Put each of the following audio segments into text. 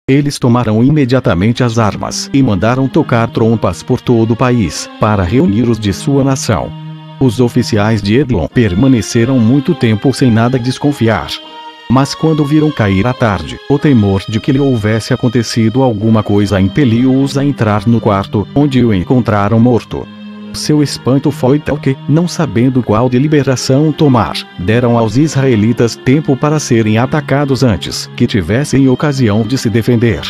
Eles tomaram imediatamente as armas e mandaram tocar trompas por todo o país, para reunir os de sua nação. Os oficiais de Eglon permaneceram muito tempo sem nada desconfiar. Mas quando viram cair a tarde, o temor de que lhe houvesse acontecido alguma coisa impeliu-os a entrar no quarto, onde o encontraram morto. Seu espanto foi tal que, não sabendo qual deliberação tomar, deram aos israelitas tempo para serem atacados antes que tivessem ocasião de se defender.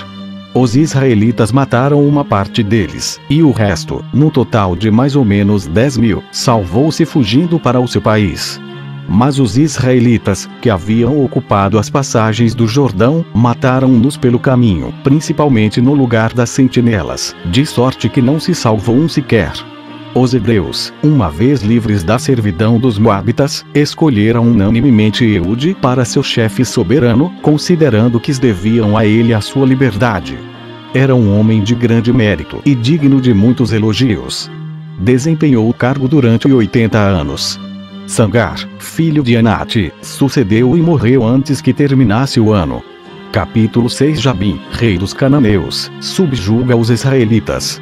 Os israelitas mataram uma parte deles, e o resto, num total de mais ou menos 10.000, salvou-se fugindo para o seu país. Mas os israelitas, que haviam ocupado as passagens do Jordão, mataram-nos pelo caminho, principalmente no lugar das sentinelas, de sorte que não se salvou um sequer. Os hebreus, uma vez livres da servidão dos moabitas, escolheram unanimemente Eude para seu chefe soberano, considerando que deviam a ele a sua liberdade. Era um homem de grande mérito e digno de muitos elogios. Desempenhou o cargo durante 80 anos. Sangar, filho de Anate, sucedeu e morreu antes que terminasse o ano. Capítulo 6. Jabim, rei dos cananeus, subjuga os israelitas.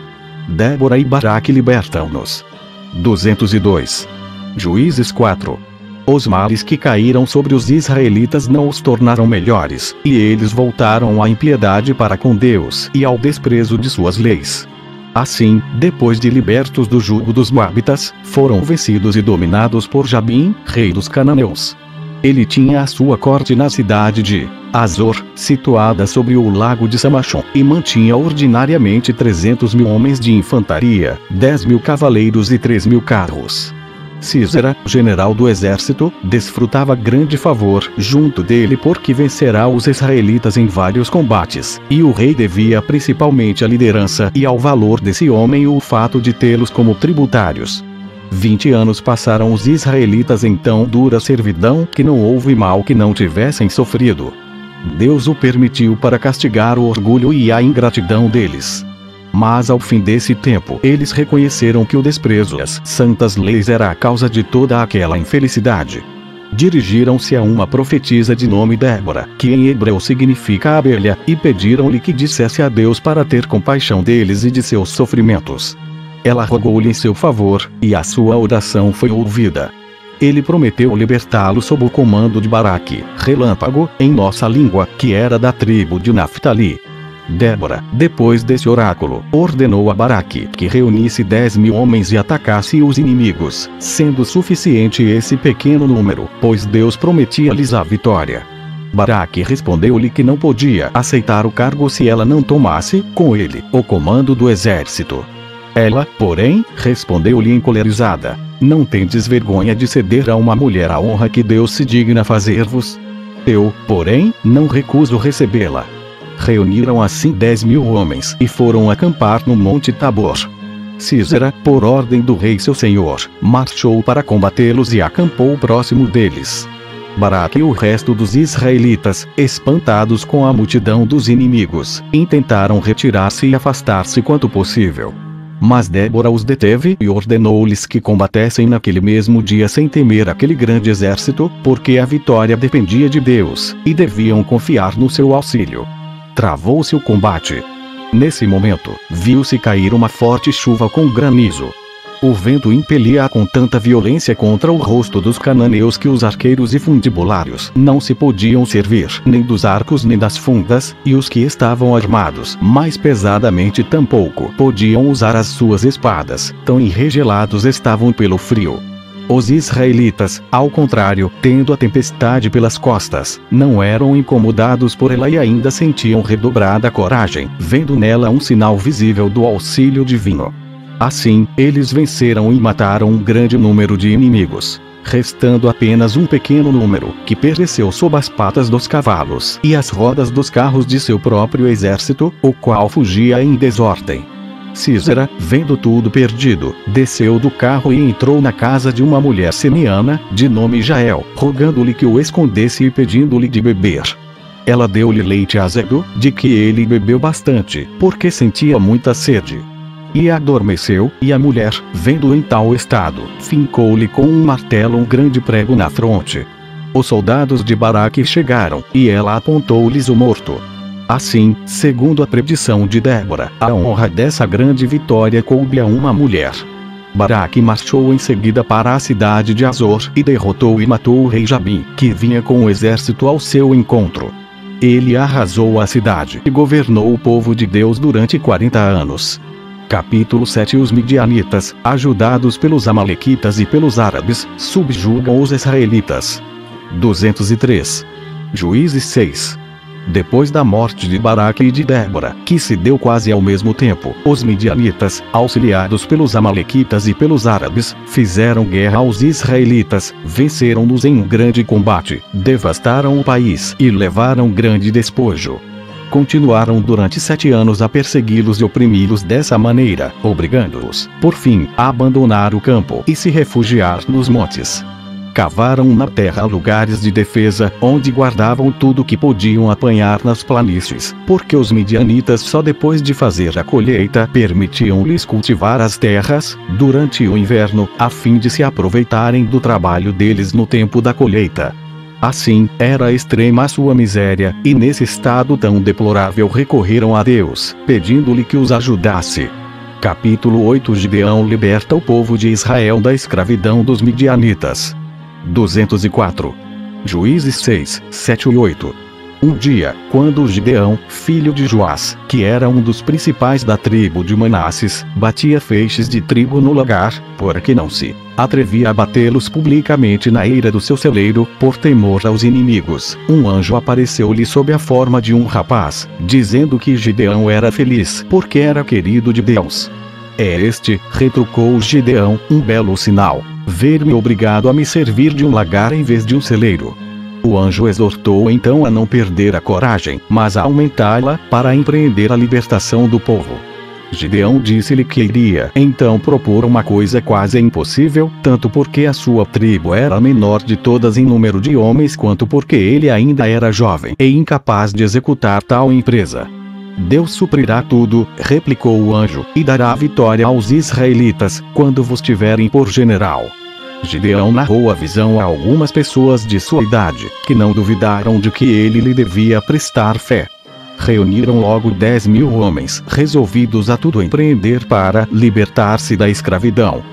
Débora e Baraque libertam-nos. 202. Juízes 4. Os males que caíram sobre os israelitas não os tornaram melhores, e eles voltaram à impiedade para com Deus e ao desprezo de suas leis. Assim, depois de libertos do jugo dos moabitas, foram vencidos e dominados por Jabim, rei dos cananeus. Ele tinha a sua corte na cidade de Azor, situada sobre o lago de Samachon, e mantinha ordinariamente 300.000 homens de infantaria, 10.000 cavaleiros e 3.000 carros. Sísera, general do exército, desfrutava grande favor junto dele porque vencerá os israelitas em vários combates, e o rei devia principalmente à liderança e ao valor desse homem e o fato de tê-los como tributários. 20 anos passaram os israelitas em tão dura servidão que não houve mal que não tivessem sofrido. Deus o permitiu para castigar o orgulho e a ingratidão deles. Mas ao fim desse tempo eles reconheceram que o desprezo às santas leis era a causa de toda aquela infelicidade. Dirigiram-se a uma profetisa de nome Débora, que em hebreu significa abelha, e pediram-lhe que dissesse a Deus para ter compaixão deles e de seus sofrimentos. Ela rogou-lhe em seu favor, e a sua oração foi ouvida. Ele prometeu libertá-lo sob o comando de Baraque, relâmpago, em nossa língua, que era da tribo de Naftali. Débora, depois desse oráculo, ordenou a Baraque que reunisse 10.000 homens e atacasse os inimigos, sendo suficiente esse pequeno número, pois Deus prometia-lhes a vitória. Baraque respondeu-lhe que não podia aceitar o cargo se ela não tomasse, com ele, o comando do exército. Ela, porém, respondeu-lhe encolerizada: não tendes vergonha de ceder a uma mulher a honra que Deus se digna fazer-vos? Eu, porém, não recuso recebê-la. Reuniram assim 10.000 homens e foram acampar no Monte Tabor. Sísera, por ordem do rei seu senhor, marchou para combatê-los e acampou próximo deles. Baraque e o resto dos israelitas, espantados com a multidão dos inimigos, intentaram retirar-se e afastar-se quanto possível. Mas Débora os deteve e ordenou-lhes que combatessem naquele mesmo dia sem temer aquele grande exército, porque a vitória dependia de Deus, e deviam confiar no seu auxílio. Travou-se o combate. Nesse momento, viu-se cair uma forte chuva com granizo. O vento impelia-a com tanta violência contra o rosto dos cananeus que os arqueiros e fundibulários não se podiam servir nem dos arcos nem das fundas, e os que estavam armados mais pesadamente tampouco podiam usar as suas espadas, tão enregelados estavam pelo frio. Os israelitas, ao contrário, tendo a tempestade pelas costas, não eram incomodados por ela e ainda sentiam redobrada coragem, vendo nela um sinal visível do auxílio divino. Assim, eles venceram e mataram um grande número de inimigos, restando apenas um pequeno número, que pereceu sob as patas dos cavalos e as rodas dos carros de seu próprio exército, o qual fugia em desordem. Sísera, vendo tudo perdido, desceu do carro e entrou na casa de uma mulher semiana, de nome Jael, rogando-lhe que o escondesse e pedindo-lhe de beber. Ela deu-lhe leite azedo, de que ele bebeu bastante, porque sentia muita sede. E adormeceu, e a mulher, vendo-o em tal estado, fincou-lhe com um martelo um grande prego na fronte. Os soldados de Baraque chegaram, e ela apontou-lhes o morto. Assim, segundo a predição de Débora, a honra dessa grande vitória coube a uma mulher. Baraque marchou em seguida para a cidade de Azor e derrotou e matou o rei Jabim, que vinha com o exército ao seu encontro. Ele arrasou a cidade e governou o povo de Deus durante 40 anos. Capítulo 7. Os midianitas, ajudados pelos amalequitas e pelos árabes, subjugam os israelitas. 203. Juízes 6. Depois da morte de Baraque e de Débora, que se deu quase ao mesmo tempo, os midianitas, auxiliados pelos amalequitas e pelos árabes, fizeram guerra aos israelitas, venceram-nos em um grande combate, devastaram o país e levaram grande despojo. Continuaram durante 7 anos a persegui-los e oprimi-los dessa maneira, obrigando-os, por fim, a abandonar o campo e se refugiar nos montes. Cavaram na terra lugares de defesa, onde guardavam tudo que podiam apanhar nas planícies, porque os midianitas só depois de fazer a colheita permitiam-lhes cultivar as terras, durante o inverno, a fim de se aproveitarem do trabalho deles no tempo da colheita. Assim, era extrema a sua miséria, e nesse estado tão deplorável recorreram a Deus, pedindo-lhe que os ajudasse. Capítulo 8. Gideão liberta o povo de Israel da escravidão dos midianitas. 204. Juízes 6, 7 e 8. Um dia, quando Gideão, filho de Joás, que era um dos principais da tribo de Manasses, batia feixes de trigo no lagar, porque não se atrevia a batê-los publicamente na eira do seu celeiro, por temor aos inimigos, um anjo apareceu-lhe sob a forma de um rapaz, dizendo que Gideão era feliz, porque era querido de Deus. É este, retrucou Gideão, um belo sinal, ver-me obrigado a me servir de um lagar em vez de um celeiro. O anjo exortou então a não perder a coragem, mas a aumentá-la, para empreender a libertação do povo. Gideão disse-lhe que iria então propor uma coisa quase impossível, tanto porque a sua tribo era a menor de todas em número de homens, quanto porque ele ainda era jovem e incapaz de executar tal empresa. Deus suprirá tudo, replicou o anjo, e dará a vitória aos israelitas, quando vos tiverem por general. Gideão narrou a visão a algumas pessoas de sua idade, que não duvidaram de que ele lhe devia prestar fé. Reuniram logo 10.000 homens, resolvidos a tudo empreender para libertar-se da escravidão.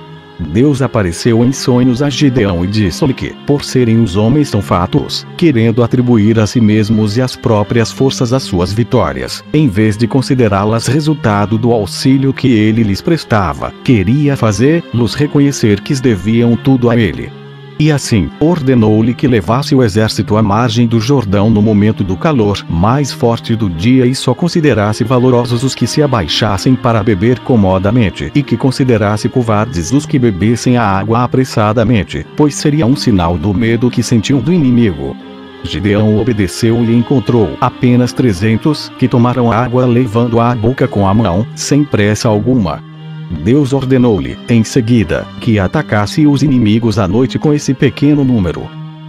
Deus apareceu em sonhos a Gideão e disse-lhe que, por serem os homens tão fatos, querendo atribuir a si mesmos e às próprias forças as suas vitórias, em vez de considerá-las resultado do auxílio que ele lhes prestava, queria fazer-los reconhecer que deviam tudo a ele. E assim, ordenou-lhe que levasse o exército à margem do Jordão no momento do calor mais forte do dia e só considerasse valorosos os que se abaixassem para beber comodamente e que considerasse covardes os que bebessem a água apressadamente, pois seria um sinal do medo que sentiam do inimigo. Gideão obedeceu e encontrou apenas 300, que tomaram água levando-a à boca com a mão, sem pressa alguma. Deus ordenou-lhe, em seguida, que atacasse os inimigos à noite com esse pequeno número.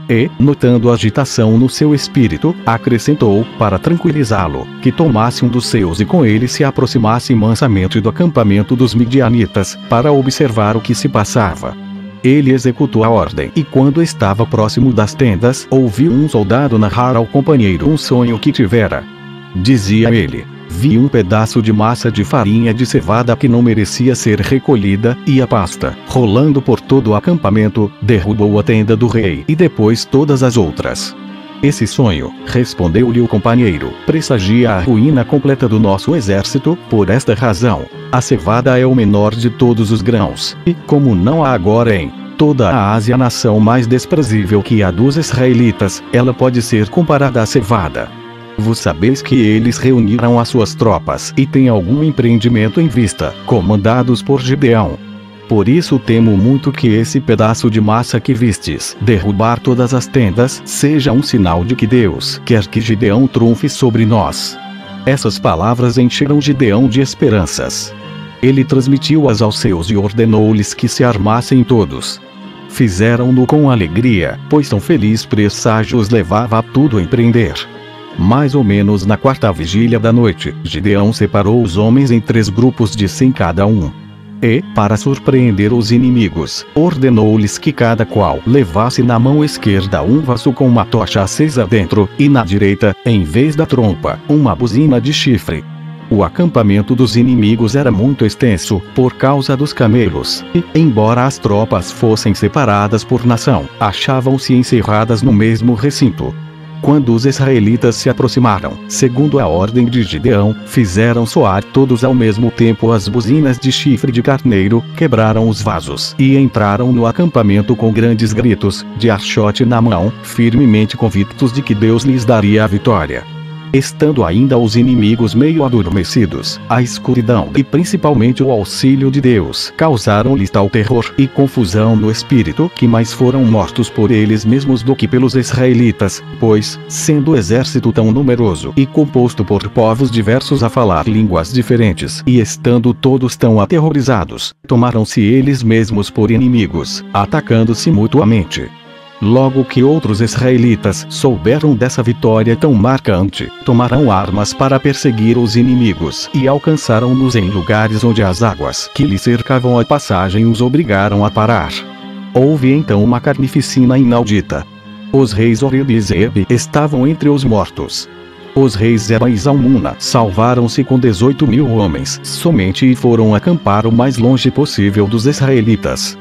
E, notando agitação no seu espírito, acrescentou, para tranquilizá-lo, que tomasse um dos seus e com ele se aproximasse mansamente do acampamento dos midianitas, para observar o que se passava. Ele executou a ordem e quando estava próximo das tendas, ouviu um soldado narrar ao companheiro um sonho que tivera. Dizia ele: vi um pedaço de massa de farinha de cevada que não merecia ser recolhida, e a pasta, rolando por todo o acampamento, derrubou a tenda do rei e depois todas as outras. Esse sonho, respondeu-lhe o companheiro, pressagia a ruína completa do nosso exército. Por esta razão, a cevada é o menor de todos os grãos, e, como não há agora em toda a Ásia nação mais desprezível que a dos israelitas, ela pode ser comparada à cevada. Vos sabeis que eles reuniram as suas tropas e têm algum empreendimento em vista, comandados por Gideão. Por isso temo muito que esse pedaço de massa que vistes, derrubar todas as tendas, seja um sinal de que Deus quer que Gideão triunfe sobre nós. Essas palavras encheram Gideão de esperanças. Ele transmitiu-as aos seus e ordenou-lhes que se armassem todos. Fizeram-no com alegria, pois tão feliz presságio os levava a tudo empreender. Mais ou menos na quarta vigília da noite, Gideão separou os homens em 3 grupos de 100 cada um. E, para surpreender os inimigos, ordenou-lhes que cada qual levasse na mão esquerda um vaso com uma tocha acesa dentro, e na direita, em vez da trompa, uma buzina de chifre. O acampamento dos inimigos era muito extenso, por causa dos camelos, e, embora as tropas fossem separadas por nação, achavam-se encerradas no mesmo recinto. Quando os israelitas se aproximaram, segundo a ordem de Gideão, fizeram soar todos ao mesmo tempo as buzinas de chifre de carneiro, quebraram os vasos e entraram no acampamento com grandes gritos, de archote na mão, firmemente convictos de que Deus lhes daria a vitória. Estando ainda os inimigos meio adormecidos, a escuridão e principalmente o auxílio de Deus causaram-lhes tal terror e confusão no espírito que mais foram mortos por eles mesmos do que pelos israelitas, pois, sendo o exército tão numeroso e composto por povos diversos a falar línguas diferentes e estando todos tão aterrorizados, tomaram-se eles mesmos por inimigos, atacando-se mutuamente. Logo que outros israelitas souberam dessa vitória tão marcante, tomaram armas para perseguir os inimigos e alcançaram-nos em lugares onde as águas que lhes cercavam a passagem os obrigaram a parar. Houve então uma carnificina inaudita. Os reis Oreb e Zeeb estavam entre os mortos. Os reis Zeba e Zalmuna salvaram-se com 18.000 homens somente e foram acampar o mais longe possível dos israelitas.